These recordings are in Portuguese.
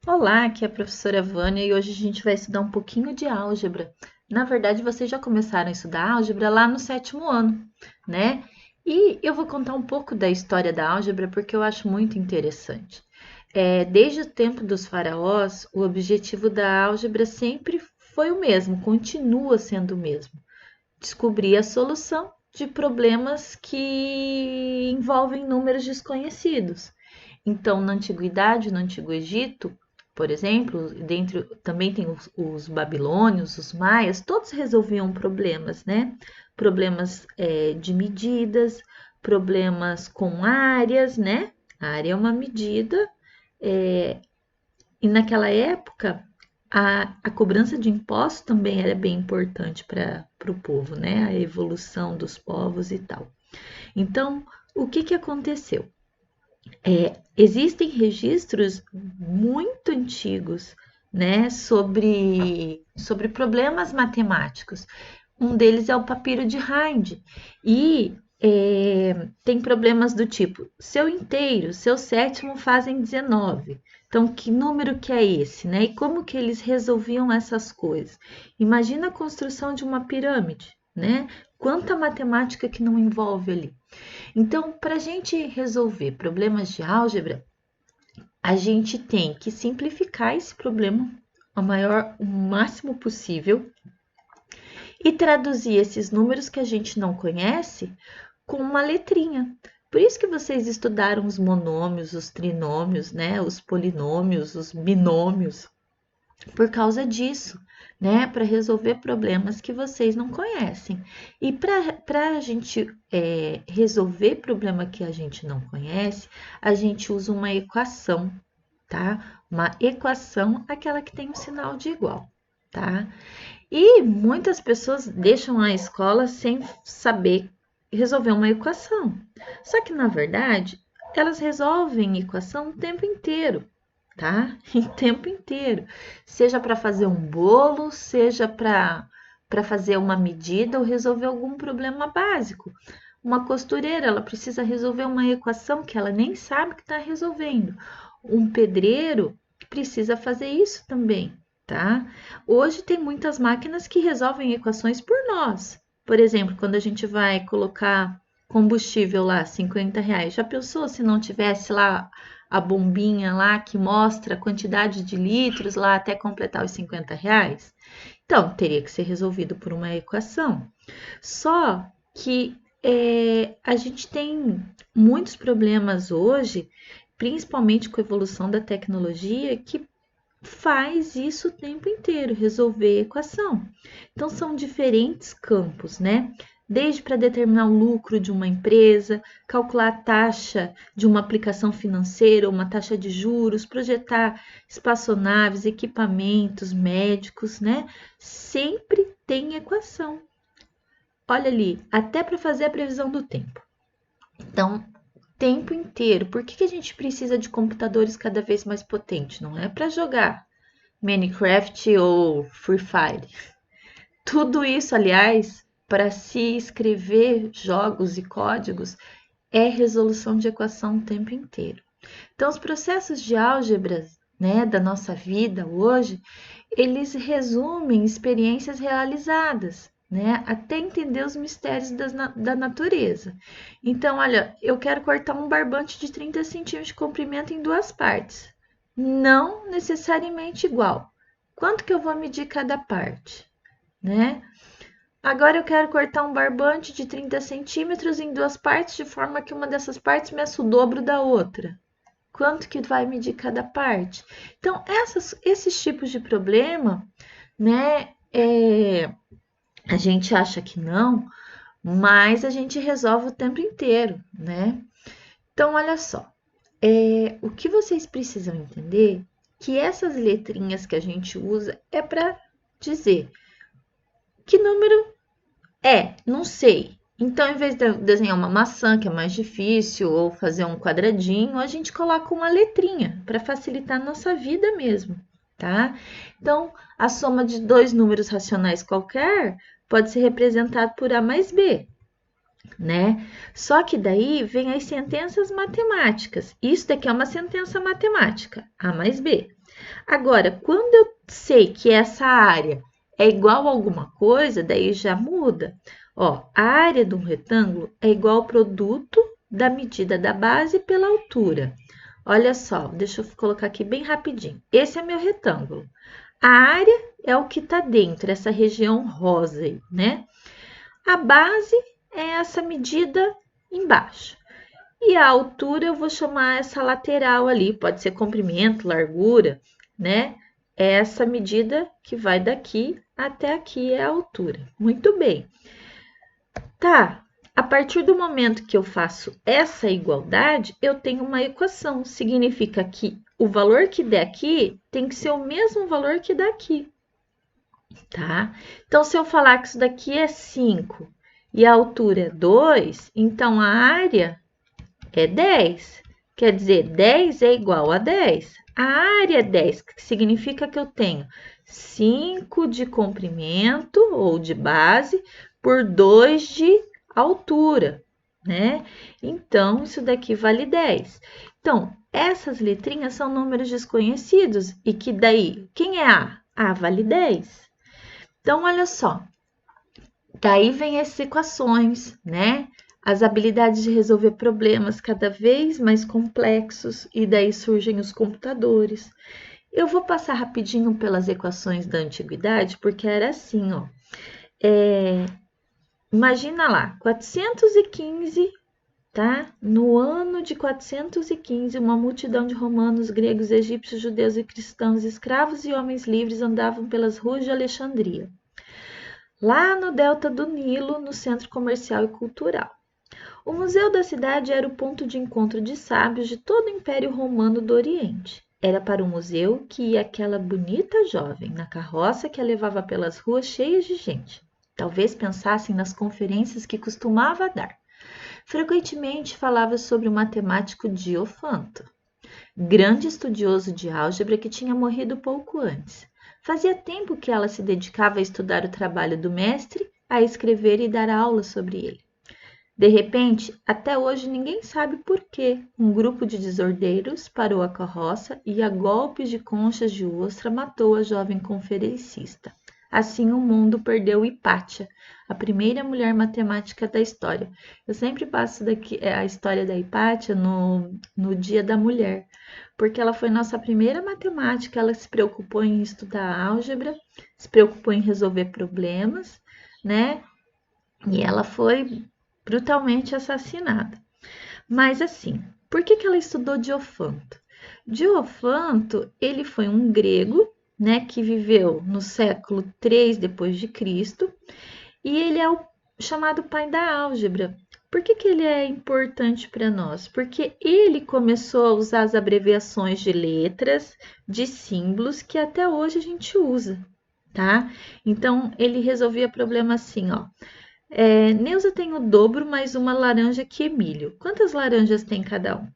Olá, aqui é a professora Vânia e hoje a gente vai estudar um pouquinho de álgebra. Na verdade, vocês já começaram a estudar álgebra lá no sétimo ano, né? E eu vou contar um pouco da história da álgebra porque eu acho muito interessante. Desde o tempo dos faraós, o objetivo da álgebra sempre foi o mesmo, continua sendo o mesmo: descobrir a solução de problemas que envolvem números desconhecidos. Então, na antiguidade, no Antigo Egito, por exemplo, dentro também tem os babilônios, os maias, todos resolviam problemas, né? Problemas de medidas, problemas com áreas, né? A área é uma medida, é, e naquela época a cobrança de impostos também era bem importante para o povo, né? A evolução dos povos e tal. Então, o que aconteceu? Existem registros muito antigos, né, sobre problemas matemáticos. Um deles é o papiro de Hind. E tem problemas do tipo: seu inteiro, seu sétimo fazem 19. Então, que número que é esse, né? E como que eles resolviam essas coisas? Imagina a construção de uma pirâmide, né? Quanta matemática que não envolve ali. Então, para a gente resolver problemas de álgebra, a gente tem que simplificar esse problema o máximo possível e traduzir esses números que a gente não conhece com uma letrinha. Por isso que vocês estudaram os monômios, os trinômios, né, os polinômios, os binômios, por causa disso, né? Para resolver problemas que vocês não conhecem. E para a gente resolver problema que a gente não conhece, a gente usa uma equação, tá? Uma equação, aquela que tem um sinal de igual, tá? E muitas pessoas deixam a escola sem saber resolver uma equação. Só que, na verdade, elas resolvem equação o tempo inteiro, tá? O tempo inteiro. Seja para fazer um bolo, seja para fazer uma medida ou resolver algum problema básico. Uma costureira, ela precisa resolver uma equação que ela nem sabe que está resolvendo. Um pedreiro precisa fazer isso também, tá? Hoje tem muitas máquinas que resolvem equações por nós. Por exemplo, quando a gente vai colocar combustível lá, R$ 50. Já pensou se não tivesse lá a bombinha lá que mostra a quantidade de litros lá até completar os R$ 50? Então, teria que ser resolvido por uma equação. Só que a gente tem muitos problemas hoje, principalmente com a evolução da tecnologia, que faz isso o tempo inteiro, resolver equação. Então, são diferentes campos, né? Desde para determinar o lucro de uma empresa, calcular a taxa de uma aplicação financeira, uma taxa de juros, projetar espaçonaves, equipamentos médicos, né? Sempre tem equação. Olha ali, até para fazer a previsão do tempo. Então, tempo inteiro. Por que a gente precisa de computadores cada vez mais potentes? Não é para jogar Minecraft ou Free Fire. Tudo isso, aliás, para se escrever jogos e códigos, é resolução de equação o tempo inteiro. Então, os processos de álgebra, né, da nossa vida hoje, eles resumem experiências realizadas, né, até entender os mistérios da natureza. Então, olha, eu quero cortar um barbante de 30 centímetros de comprimento em duas partes, não necessariamente igual. Quanto que eu vou medir cada parte, né? Agora eu quero cortar um barbante de 30 centímetros em duas partes, de forma que uma dessas partes meça o dobro da outra. Quanto que vai medir cada parte? Então, esses tipos de problema, né, a gente acha que não, mas a gente resolve o tempo inteiro, né? Então, olha só, o que vocês precisam entender que essas letrinhas que a gente usa é para dizer que número é, não sei. Então, em vez de desenhar uma maçã, que é mais difícil, ou fazer um quadradinho, a gente coloca uma letrinha para facilitar a nossa vida mesmo, tá? Então, a soma de dois números racionais qualquer pode ser representada por A mais B, né? Só que daí vem as sentenças matemáticas. Isso daqui é uma sentença matemática, A mais B. Agora, quando eu sei que essa área é igual a alguma coisa, daí já muda. Ó, a área de um retângulo é igual ao produto da medida da base pela altura. Olha só, deixa eu colocar aqui bem rapidinho. Esse é meu retângulo. A área é o que está dentro, essa região rosa aí, né? A base é essa medida embaixo. E a altura eu vou chamar essa lateral ali, pode ser comprimento, largura, né? É essa medida que vai daqui até aqui é a altura. Muito bem. Tá, a partir do momento que eu faço essa igualdade, eu tenho uma equação. Significa que o valor que der aqui tem que ser o mesmo valor que daqui, tá? Então, se eu falar que isso daqui é 5 e a altura é 2, então a área é 10. Quer dizer, 10 é igual a 10. A área é 10, que significa que eu tenho 5 de comprimento ou de base por 2 de altura, né? Então, isso daqui vale 10. Então, essas letrinhas são números desconhecidos e que daí, quem é A? A vale 10. Então, olha só, daí vem as equações, né? As habilidades de resolver problemas cada vez mais complexos e daí surgem os computadores. Eu vou passar rapidinho pelas equações da antiguidade, porque era assim, ó. Imagina lá, 415, tá? No ano de 415, uma multidão de romanos, gregos, egípcios, judeus e cristãos, escravos e homens livres andavam pelas ruas de Alexandria, lá no delta do Nilo, no centro comercial e cultural. O museu da cidade era o ponto de encontro de sábios de todo o Império Romano do Oriente. Era para o museu que ia aquela bonita jovem, na carroça que a levava pelas ruas cheias de gente. Talvez pensassem nas conferências que costumava dar. Frequentemente falava sobre o matemático Diofanto, grande estudioso de álgebra que tinha morrido pouco antes. Fazia tempo que ela se dedicava a estudar o trabalho do mestre, a escrever e dar aulas sobre ele. De repente, até hoje ninguém sabe por que um grupo de desordeiros parou a carroça e, a golpes de conchas de ostra, matou a jovem conferencista. Assim, o mundo perdeu Hipátia, a primeira mulher matemática da história. Eu sempre passo daqui a história da Hipátia no Dia da Mulher, porque ela foi nossa primeira matemática. Ela se preocupou em estudar álgebra, se preocupou em resolver problemas, né? E ela foi brutalmente assassinada. Mas assim, por que ela estudou Diofanto? Diofanto, ele foi um grego, né, que viveu no século 3 depois de Cristo, e ele é o chamado pai da álgebra. Por que ele é importante para nós? Porque ele começou a usar as abreviações de letras, de símbolos que até hoje a gente usa, tá? Então, ele resolvia problema assim, ó. Neuza tem o dobro mais uma laranja que Emílio. Quantas laranjas tem cada um?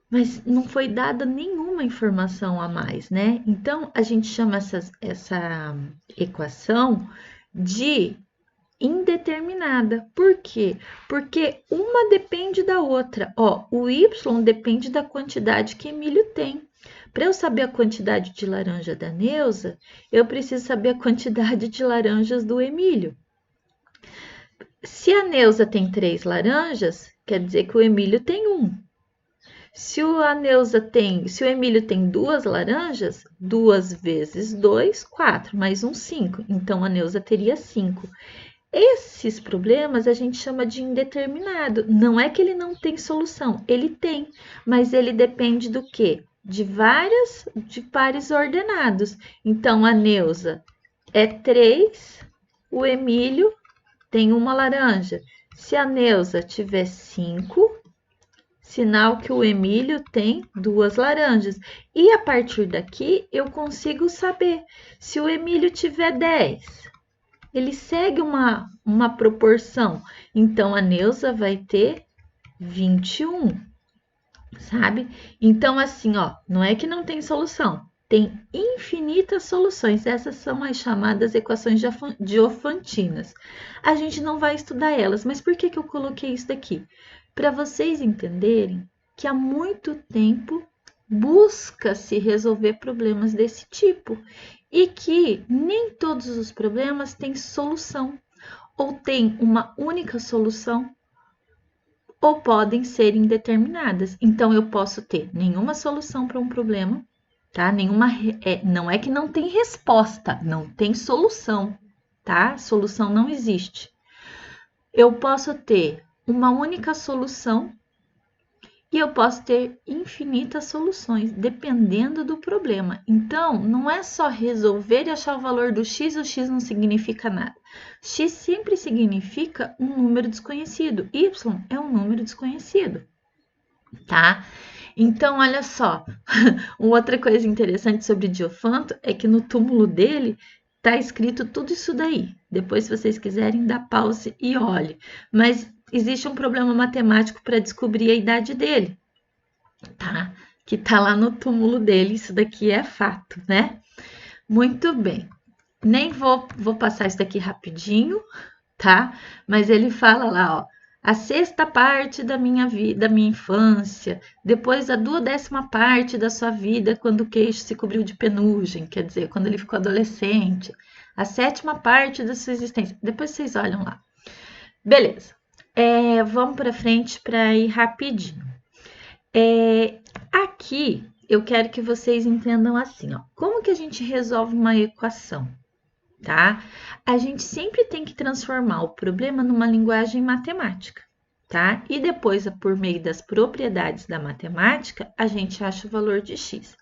Mas não foi dada nenhuma informação a mais, né? Então, a gente chama essa equação de indeterminada. Por quê? Porque uma depende da outra. Ó, o y depende da quantidade que Emílio tem. Para eu saber a quantidade de laranja da Neuza, eu preciso saber a quantidade de laranjas do Emílio. Se a Neuza tem 3 laranjas, quer dizer que o Emílio tem 1. Se o Emílio tem 2 laranjas, 2 vezes 2, 4, mais 1, 5. Então, a Neuza teria 5. Esses problemas a gente chama de indeterminado. Não é que ele não tem solução, ele tem, mas ele depende do quê? De pares ordenados. Então, a Neuza é 3, o Emílio tem uma laranja. Se a Neuza tiver 5, sinal que o Emílio tem 2 laranjas. E a partir daqui eu consigo saber se o Emílio tiver 10. Ele segue uma proporção. Então a Neuza vai ter 21, sabe? Então assim, ó, não é que não tem solução. Tem infinitas soluções. Essas são as chamadas equações diofantinas. A gente não vai estudar elas, mas por que eu coloquei isso daqui? Para vocês entenderem que há muito tempo busca-se resolver problemas desse tipo e que nem todos os problemas têm solução ou têm uma única solução ou podem ser indeterminadas. Então, eu posso ter nenhuma solução para um problema, tá? Não é que não tem resposta, não tem solução, tá? Solução não existe. Eu posso ter uma única solução e eu posso ter infinitas soluções, dependendo do problema. Então, não é só resolver e achar o valor do x, o x não significa nada. X sempre significa um número desconhecido, y é um número desconhecido, tá? Então, olha só, uma outra coisa interessante sobre Diofanto é que no túmulo dele tá escrito tudo isso daí. Depois, se vocês quiserem, dá pause e olhe. Mas existe um problema matemático para descobrir a idade dele, tá? Que tá lá no túmulo dele, isso daqui é fato, né? Muito bem. Nem vou passar isso daqui rapidinho, tá? Mas ele fala lá, ó, a sexta parte da minha vida, da minha infância, depois a 12ª parte da sua vida, quando o queixo se cobriu de penugem, quer dizer, quando ele ficou adolescente, a 7ª parte da sua existência. Depois vocês olham lá. Beleza. Vamos para frente para ir rapidinho. Aqui eu quero que vocês entendam assim, ó, como que a gente resolve uma equação, tá? A gente sempre tem que transformar o problema numa linguagem matemática, tá? E depois, por meio das propriedades da matemática, a gente acha o valor de x.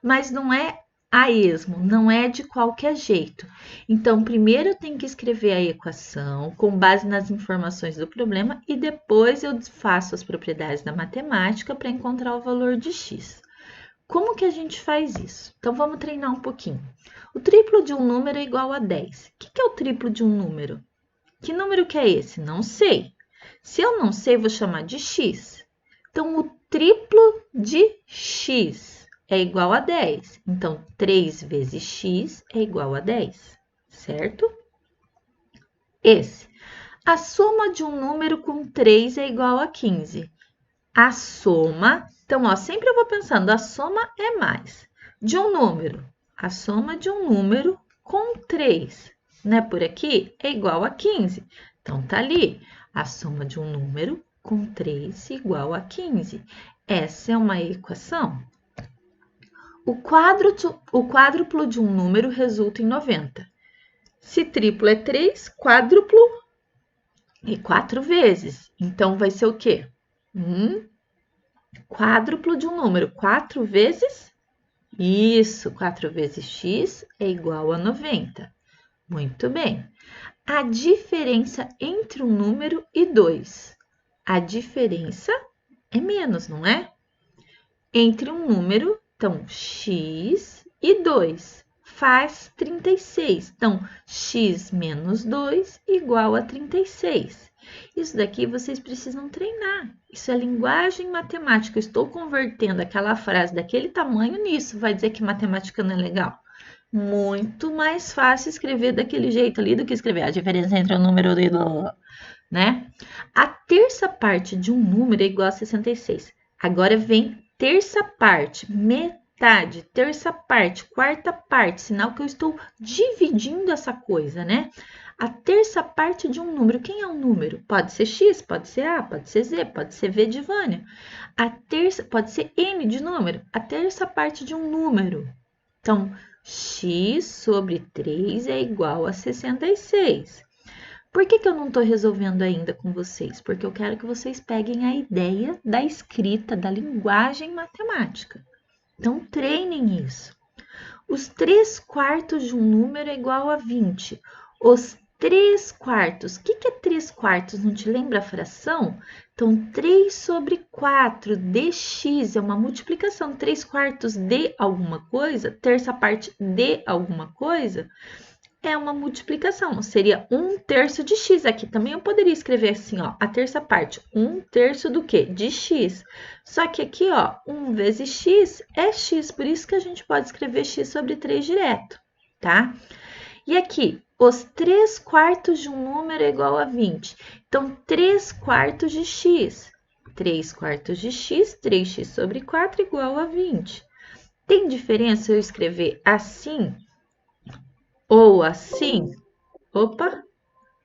Mas não é a esmo, não é de qualquer jeito. Então, primeiro eu tenho que escrever a equação com base nas informações do problema e depois eu faço as propriedades da matemática para encontrar o valor de x. Como que a gente faz isso? Então, vamos treinar um pouquinho. O triplo de um número é igual a 10. O que é o triplo de um número? Que número que é esse? Não sei. Se eu não sei, vou chamar de x. Então, o triplo de x é igual a 10. Então, 3 vezes x é igual a 10, certo? Esse. A soma de um número com 3 é igual a 15. A soma, então, ó, sempre eu vou pensando, a soma é mais. De um número, a soma de um número com 3, né? Por aqui é igual a 15. Então, tá ali, a soma de um número com 3 igual a 15. Essa é uma equação. O quádruplo de um número resulta em 90. Se triplo é 3, quádruplo é 4 vezes. Então, vai ser o quê? Quádruplo de um número. 4 vezes? Isso, 4 vezes x é igual a 90. Muito bem. A diferença entre um número e 2. A diferença é menos, não é? Entre um número, então, x e 2 faz 36. Então, x menos 2 igual a 36. Isso daqui vocês precisam treinar. Isso é linguagem matemática. Eu estou convertendo aquela frase daquele tamanho nisso. Vai dizer que matemática não é legal? Muito mais fácil escrever daquele jeito ali do que escrever a diferença entre um número e o, né? A terça parte de um número é igual a 66. Agora vem terça parte, metade, terça parte, quarta parte, sinal que eu estou dividindo essa coisa, né? A terça parte de um número, quem é um número? Pode ser x, pode ser a, pode ser z, pode ser v de Vânia. A terça, pode ser n de número. A terça parte de um número. Então, x sobre 3 é igual a 66. Por que eu não estou resolvendo ainda com vocês? Porque eu quero que vocês peguem a ideia da escrita, da linguagem matemática. Então, treinem isso. Os 3/4 de um número é igual a 20. Os 3/4. O que é 3/4? Não te lembra a fração? Então, 3 sobre 4 dx é uma multiplicação. 3/4 de alguma coisa, terça parte de alguma coisa, é uma multiplicação. Seria 1/3 de x. Aqui também eu poderia escrever assim, ó, a terça parte, 1/3 do quê? De x. Só que aqui, ó, 1 vezes x é x, por isso que a gente pode escrever x sobre 3 direto, tá? E aqui, os 3/4 de um número é igual a 20. Então, 3/4 de x. 3 quartos de x, 3x sobre 4 igual a 20. Tem diferença eu escrever assim ou assim? Opa!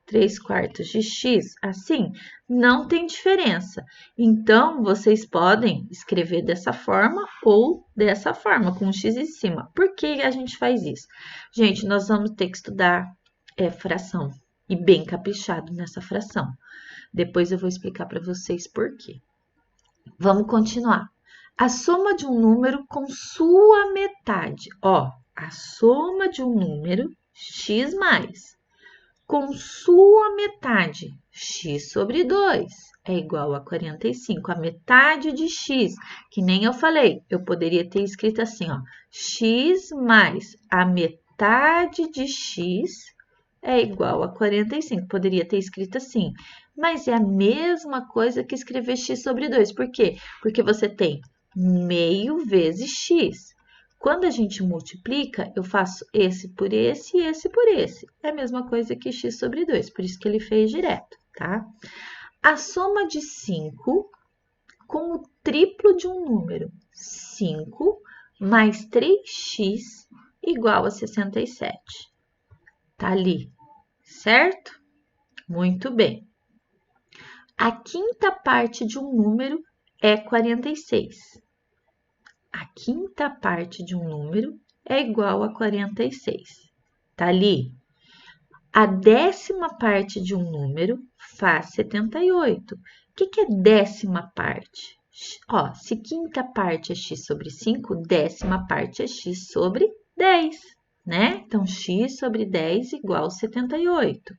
3 quartos de x, assim, não tem diferença. Então, vocês podem escrever dessa forma ou dessa forma, com x em cima. Por que a gente faz isso? Gente, nós vamos ter que estudar fração e bem caprichado nessa fração. Depois eu vou explicar para vocês por quê. Vamos continuar. A soma de um número com sua metade. Ó, a soma de um número, x mais, com sua metade, x sobre 2, é igual a 45. A metade de x, que nem eu falei, eu poderia ter escrito assim, ó, x mais a metade de x é igual a 45. Poderia ter escrito assim, mas é a mesma coisa que escrever x sobre 2. Por quê? Porque você tem meio vezes x. Quando a gente multiplica, eu faço esse por esse e esse por esse. É a mesma coisa que x sobre 2, por isso que ele fez direto, tá? A soma de 5 com o triplo de um número. 5 mais 3x igual a 67. Tá ali, certo? Muito bem. A quinta parte de um número é 46. A quinta parte de um número é igual a 46. Tá ali? A décima parte de um número faz 78. O que é décima parte? Ó, se quinta parte é x sobre 5, décima parte é x sobre 10, né? Então, x sobre 10 igual a 78.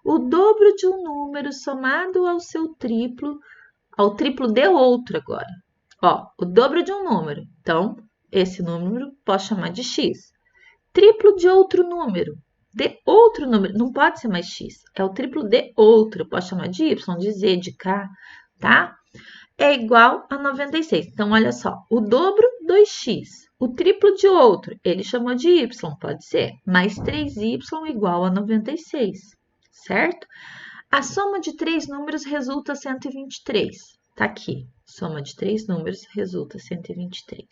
O dobro de um número somado ao triplo de outro agora. Ó, o dobro de um número. Então, esse número posso chamar de x. Triplo de outro número. Não pode ser mais x. É o triplo de outro. Eu posso chamar de y, de z, de k, tá? É igual a 96. Então, olha só. O dobro, 2x. O triplo de outro, ele chamou de y, pode ser. Mais 3y igual a 96, certo? A soma de 3 números resulta 123. Tá aqui. Soma de 3 números resulta 123.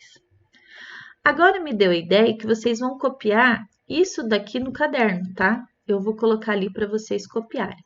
Agora me deu a ideia que vocês vão copiar isso daqui no caderno, tá? Eu vou colocar ali para vocês copiarem.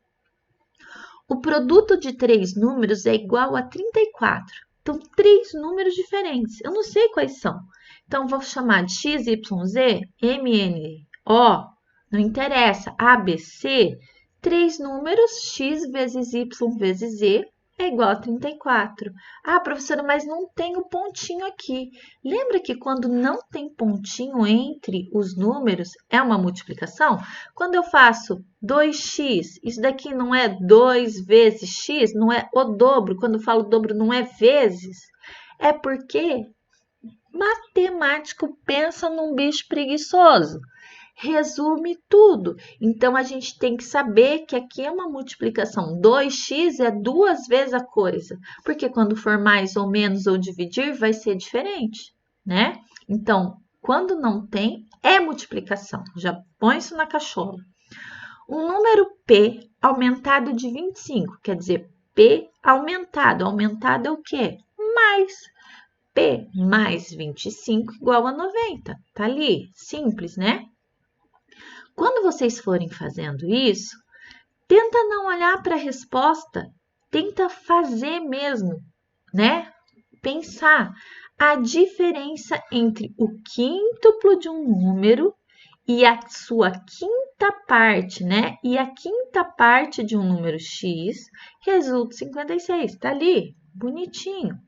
O produto de 3 números é igual a 34. Então, 3 números diferentes. Eu não sei quais são. Então, vou chamar de x, y, z, m, n, o, não interessa, a, b, c. 3 números, x vezes y vezes z, é igual a 34. Ah, professora, mas não tem o pontinho aqui. Lembra que quando não tem pontinho entre os números, é uma multiplicação? Quando eu faço 2x, isso daqui não é 2 vezes x, não é o dobro. Quando eu falo dobro, não é vezes. É porque matemático pensa num bicho preguiçoso. Resume tudo. Então, a gente tem que saber que aqui é uma multiplicação. 2x é 2 vezes a coisa. Porque quando for mais ou menos ou dividir, vai ser diferente, né? Então, quando não tem, é multiplicação. Já põe isso na cachola. Um número P aumentado de 25, quer dizer, P aumentado. Aumentado é o quê? Mais. P mais 25 igual a 90. Tá ali, simples, né? Quando vocês forem fazendo isso, tenta não olhar para a resposta, tenta fazer mesmo, né? Pensar a diferença entre o quíntuplo de um número e a sua quinta parte, né? E a quinta parte de um número x resulta 56. Tá ali, bonitinho.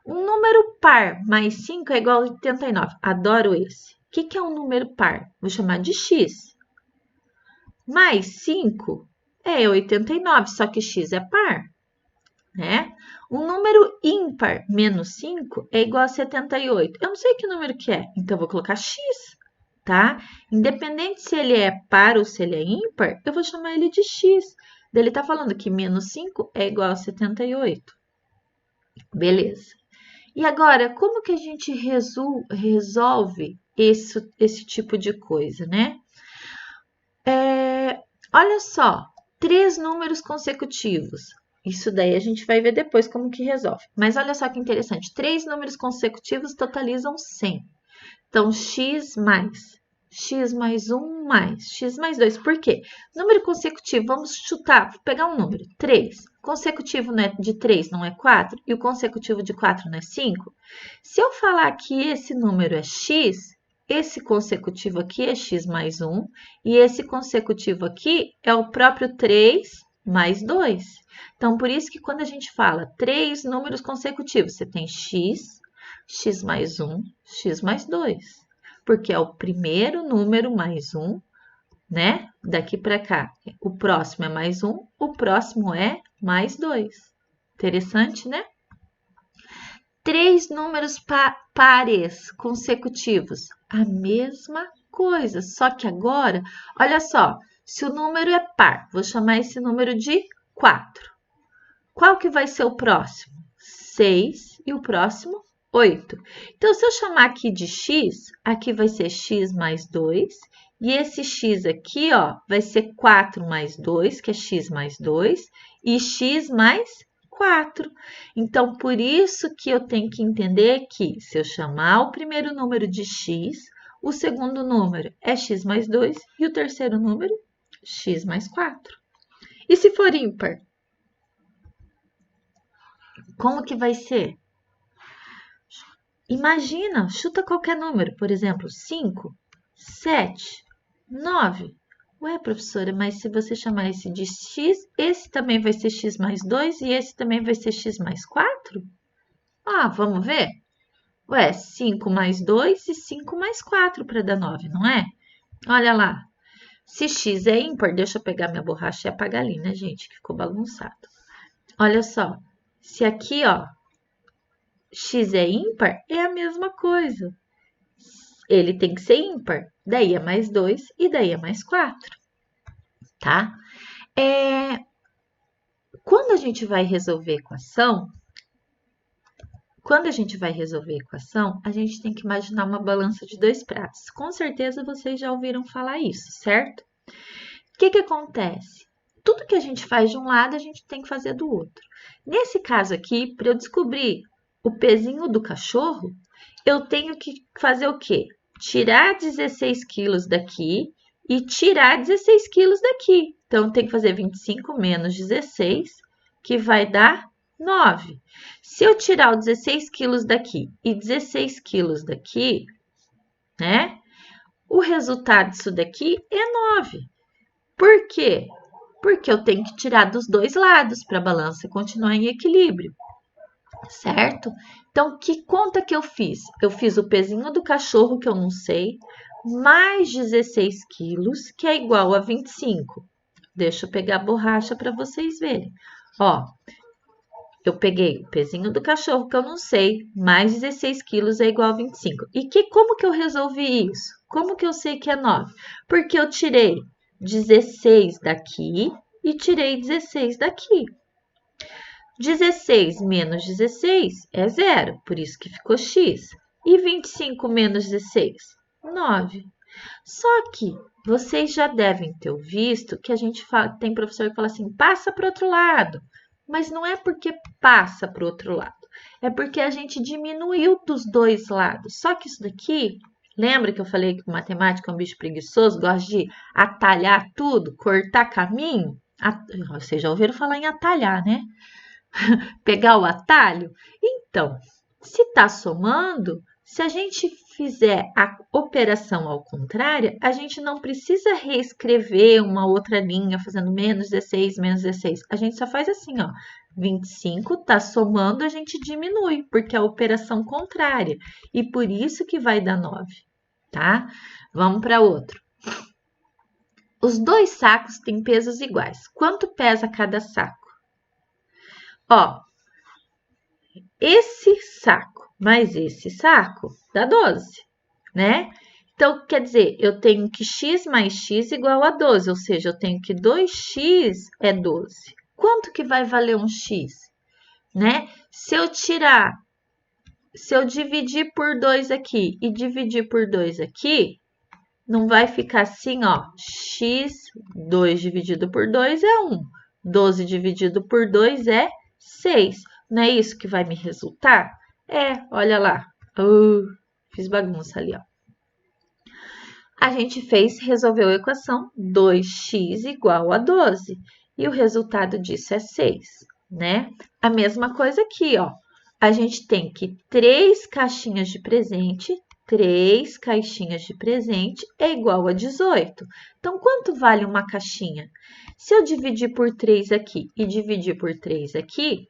Um número par mais 5 é igual a 89. Adoro esse. O que é um número par? Vou chamar de x. Mais 5 é 89, só que x é par, né? Um número ímpar menos 5 é igual a 78. Eu não sei que número que é, então eu vou colocar x, tá? Independente se ele é par ou se ele é ímpar, eu vou chamar ele de x. Ele está falando que menos 5 é igual a 78. Beleza. E agora, como que a gente resolve esse tipo de coisa, né? Olha só, 3 números consecutivos. Isso daí a gente vai ver depois como que resolve. Mas olha só que interessante, 3 números consecutivos totalizam 100. Então, x mais 1 mais x mais 2. Por quê? Número consecutivo, vamos chutar, vou pegar um número, 3. Consecutivo de 3 não é 4 e o consecutivo de 4 não é 5? Se eu falar que esse número é x, esse consecutivo aqui é x mais 1 e esse consecutivo aqui é o próprio 3 mais 2. Então, por isso que quando a gente fala 3 números consecutivos, você tem x mais 1, x mais 2. Porque é o primeiro número mais 1, né? Daqui para cá, o próximo é mais 1, o próximo é mais 2. Interessante, né? 3 números pares consecutivos, a mesma coisa, só que agora, olha só, se o número é par, vou chamar esse número de 4. Qual que vai ser o próximo? 6 e o próximo 8. Então, se eu chamar aqui de x, aqui vai ser x mais 2. E esse x aqui, ó, vai ser 4 mais 2, que é x mais 2. E x mais 4. Então, por isso que eu tenho que entender que se eu chamar o primeiro número de x, o segundo número é x mais 2 e o terceiro número, x mais 4. E se for ímpar? Como que vai ser? Imagina, chuta qualquer número, por exemplo, 5, 7, 9. Ué, professora, mas se você chamar esse de x, esse também vai ser x mais 2 e esse também vai ser x mais 4? Ah, vamos ver? Ué, 5 mais 2 e 5 mais 4 para dar 9, não é? Olha lá. Se x é ímpar, deixa eu pegar minha borracha e apagar ali, né, gente? Que ficou bagunçado. Olha só. Se aqui, ó, x é ímpar, é a mesma coisa. Ele tem que ser ímpar. Daí é mais 2 e daí é mais 4, tá? Quando a gente vai resolver equação, a gente tem que imaginar uma balança de 2 pratos. Com certeza vocês já ouviram falar isso, certo? O que acontece? Tudo que a gente faz de um lado, a gente tem que fazer do outro. Nesse caso aqui, para eu descobrir o pezinho do cachorro, eu tenho que fazer o quê? Tirar 16 quilos daqui e tirar 16 quilos daqui. Então, tem que fazer 25 menos 16, que vai dar 9. Se eu tirar os 16 quilos daqui e 16 quilos daqui, né? O resultado disso daqui é 9. Por quê? Porque eu tenho que tirar dos dois lados para a balança continuar em equilíbrio, certo? Então, que conta que eu fiz? Eu fiz o pezinho do cachorro, que eu não sei, mais 16 quilos, que é igual a 25. Deixa eu pegar a borracha para vocês verem. Ó, eu peguei o pezinho do cachorro, que eu não sei, mais 16 quilos é igual a 25. E como que eu resolvi isso? Como que eu sei que é 9? Porque eu tirei 16 daqui e tirei 16 daqui. 16 menos 16 é 0, por isso que ficou x. E 25 menos 16? 9. Só que vocês já devem ter visto que a gente tem professor que fala assim, passa para o outro lado. Mas não é porque passa para o outro lado, é porque a gente diminuiu dos dois lados. Só que isso daqui, lembra que eu falei que matemática é um bicho preguiçoso, gosta de atalhar tudo, cortar caminho? Vocês já ouviram falar em atalhar, né? Pegar o atalho? Então, se está somando, se a gente fizer a operação ao contrário, a gente não precisa reescrever uma outra linha fazendo menos 16, menos 16. A gente só faz assim, ó. 25 está somando, a gente diminui, porque é a operação contrária. E por isso que vai dar 9, tá? Vamos para outro. Os dois sacos têm pesos iguais. Quanto pesa cada saco? Ó, esse saco mais esse saco dá 12, né? Então, quer dizer, eu tenho que x mais x igual a 12, ou seja, eu tenho que 2x é 12. Quanto que vai valer um x? Né? Se eu dividir por 2 aqui e dividir por 2 aqui, não vai ficar assim, ó, x, 2 dividido por 2 é 1. 12 dividido por 2 é 6. Não é isso que vai me resultar? Olha lá. Fiz bagunça ali, ó. A gente resolveu a equação 2x igual a 12. E o resultado disso é 6, né? A mesma coisa aqui, ó. A gente tem que 3 caixinhas de presente, 3 caixinhas de presente é igual a 18. Então, quanto vale uma caixinha? Se eu dividir por 3 aqui e dividir por 3 aqui,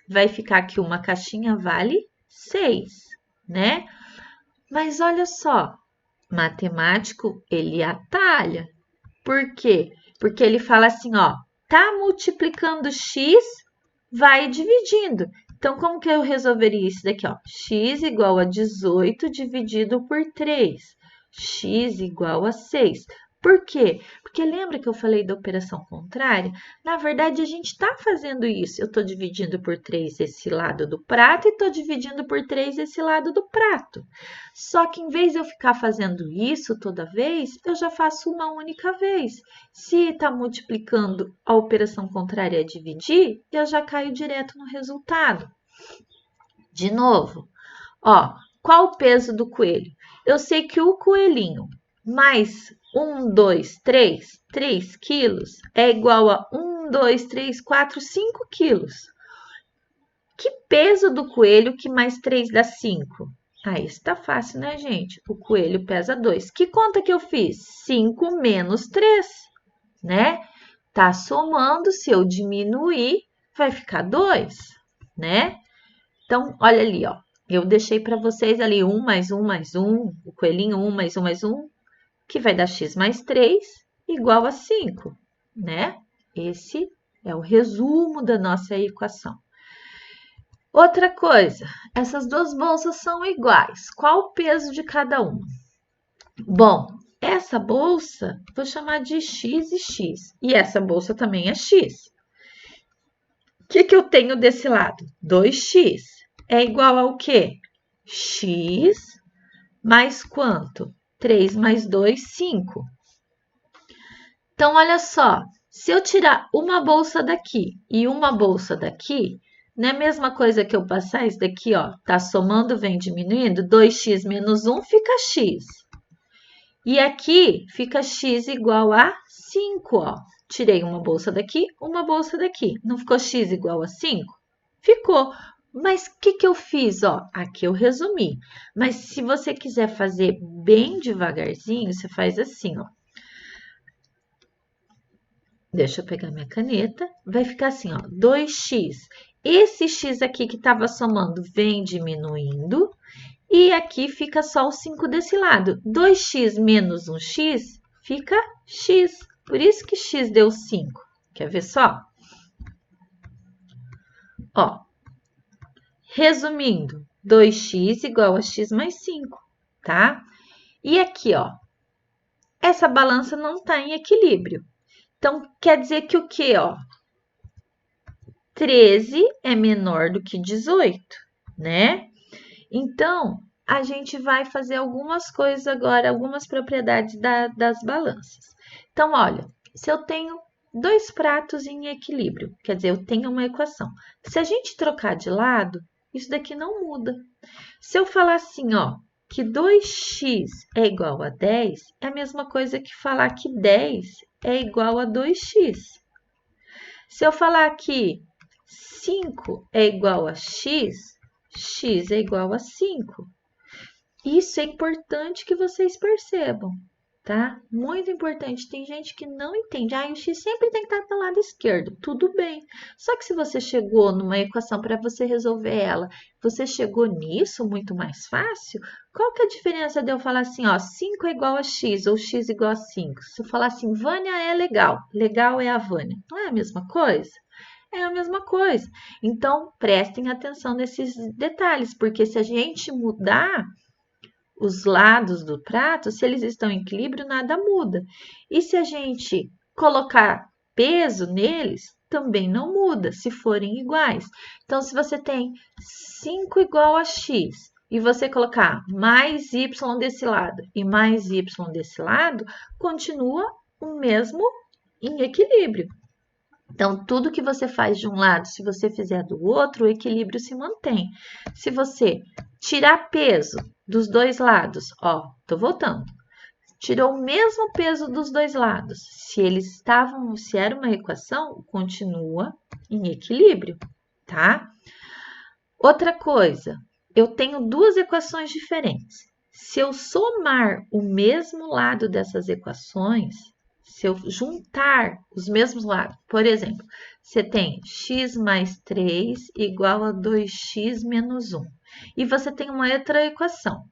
vai ficar que uma caixinha vale 6, né? Mas olha só, matemático, ele atalha. Por quê? Porque ele fala assim, ó, tá multiplicando x, vai dividindo. Então, como que eu resolveria isso daqui, ó? X igual a 18 dividido por 3. X igual a 6. Por quê? Porque lembra que eu falei da operação contrária? Na verdade, a gente está fazendo isso. Eu estou dividindo por 3 esse lado do prato e estou dividindo por 3 esse lado do prato. Só que em vez de eu ficar fazendo isso toda vez, eu já faço uma única vez. Se está multiplicando, a operação contrária é dividir, eu já caio direto no resultado. De novo, ó, qual o peso do coelho? Eu sei que o coelhinho mais 1, 2, 3 quilos é igual a 1, 2, 3, 4, 5 quilos. Que peso do coelho que mais 3 dá 5? Isso tá fácil, né, gente? O coelho pesa 2. Que conta que eu fiz? 5 menos 3, né? Tá somando, se eu diminuir, vai ficar 2, né? Então, olha ali, ó. Eu deixei para vocês ali 1 mais 1 mais 1, o coelhinho 1 mais 1 mais 1, que vai dar x mais 3 igual a 5, né? Esse é o resumo da nossa equação. Outra coisa, essas duas bolsas são iguais. Qual o peso de cada uma? Bom, essa bolsa, vou chamar de x e x. E essa bolsa também é x. O que eu tenho desse lado? 2x. É igual ao quê? X mais quanto? 3 mais 2, 5. Então, olha só. Se eu tirar uma bolsa daqui e uma bolsa daqui, não é a mesma coisa que eu passar isso daqui, ó. Tá somando, vem diminuindo. 2x menos 1 fica x. E aqui fica x igual a 5, ó. Tirei uma bolsa daqui, uma bolsa daqui. Não ficou x igual a 5? Ficou. Mas o que eu fiz, ó? Aqui eu resumi. Mas se você quiser fazer bem devagarzinho, você faz assim, ó. Deixa eu pegar minha caneta. Vai ficar assim, ó, 2x. Esse x aqui que estava somando vem diminuindo. E aqui fica só o 5 desse lado. 2x menos 1x fica x. Por isso que x deu 5. Quer ver só? Ó, resumindo, 2x igual a x mais 5, tá? E aqui, ó, essa balança não está em equilíbrio. Então, quer dizer que o quê, ó? 13 é menor do que 18, né? Então, a gente vai fazer algumas coisas agora, algumas propriedades das balanças. Então, olha, se eu tenho 2 pratos em equilíbrio, quer dizer, eu tenho uma equação. Se a gente trocar de lado, isso daqui não muda. Se eu falar assim, ó, que 2x é igual a 10, é a mesma coisa que falar que 10 é igual a 2x. Se eu falar que 5 é igual a x, x é igual a 5. Isso é importante que vocês percebam, tá? Muito importante. Tem gente que não entende. O x sempre tem que estar do lado esquerdo. Tudo bem. Só que se você chegou numa equação para você resolver ela, você chegou nisso muito mais fácil, qual que é a diferença de eu falar assim, ó, 5 é igual a x ou x igual a 5? Se eu falar assim, Vânia é legal, legal é a Vânia. Não é a mesma coisa? É a mesma coisa. Então, prestem atenção nesses detalhes, porque se a gente mudar os lados do prato, se eles estão em equilíbrio, nada muda. E se a gente colocar peso neles, também não muda, se forem iguais. Então, se você tem 5 igual a x, e você colocar mais y desse lado e mais y desse lado, continua o mesmo em equilíbrio. Então, tudo que você faz de um lado, se você fizer do outro, o equilíbrio se mantém. Se você tirar peso dos dois lados, ó, tô voltando. Tirou o mesmo peso dos dois lados. Se era uma equação, continua em equilíbrio, tá? Outra coisa, eu tenho duas equações diferentes. Se eu somar o mesmo lado dessas equações, se eu juntar os mesmos lados, por exemplo, você tem x mais 3 igual a 2x menos 1. E você tem uma outra equação,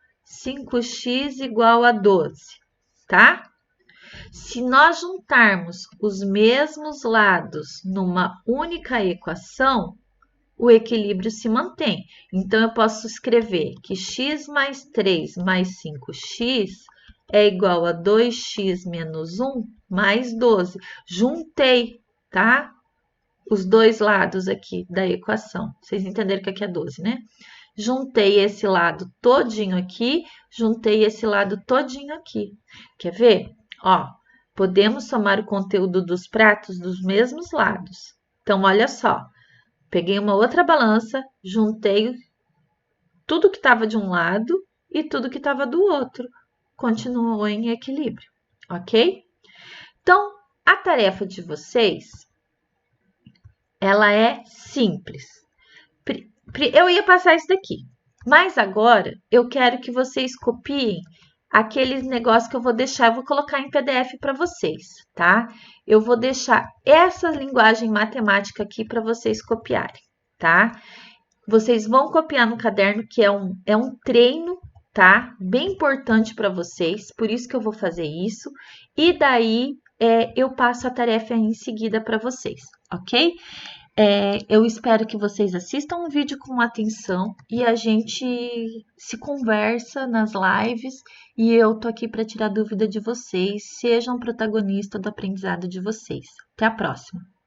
5x igual a 12, tá? Se nós juntarmos os mesmos lados numa única equação, o equilíbrio se mantém. Então, eu posso escrever que x mais 3 mais 5x é igual a 2x menos 1 mais 12. Juntei, tá? Os dois lados aqui da equação. Vocês entenderam que aqui é 12, né? Juntei esse lado todinho aqui, juntei esse lado todinho aqui. Quer ver? Ó, podemos somar o conteúdo dos pratos dos mesmos lados. Então, olha só. Peguei uma outra balança, juntei tudo que estava de um lado e tudo que estava do outro. Continuou em equilíbrio, ok? Então, a tarefa de vocês, ela é simples. Eu ia passar isso daqui, mas agora eu quero que vocês copiem aqueles negócios que eu vou colocar em PDF para vocês, tá? Eu vou deixar essa linguagem matemática aqui para vocês copiarem, tá? Vocês vão copiar no caderno, que é um treino, tá? Bem importante para vocês, por isso que eu vou fazer isso. E daí, eu passo a tarefa em seguida para vocês, ok? Eu espero que vocês assistam o vídeo com atenção e a gente se conversa nas lives e eu tô aqui para tirar dúvida de vocês. Sejam protagonistas do aprendizado de vocês. Até a próxima!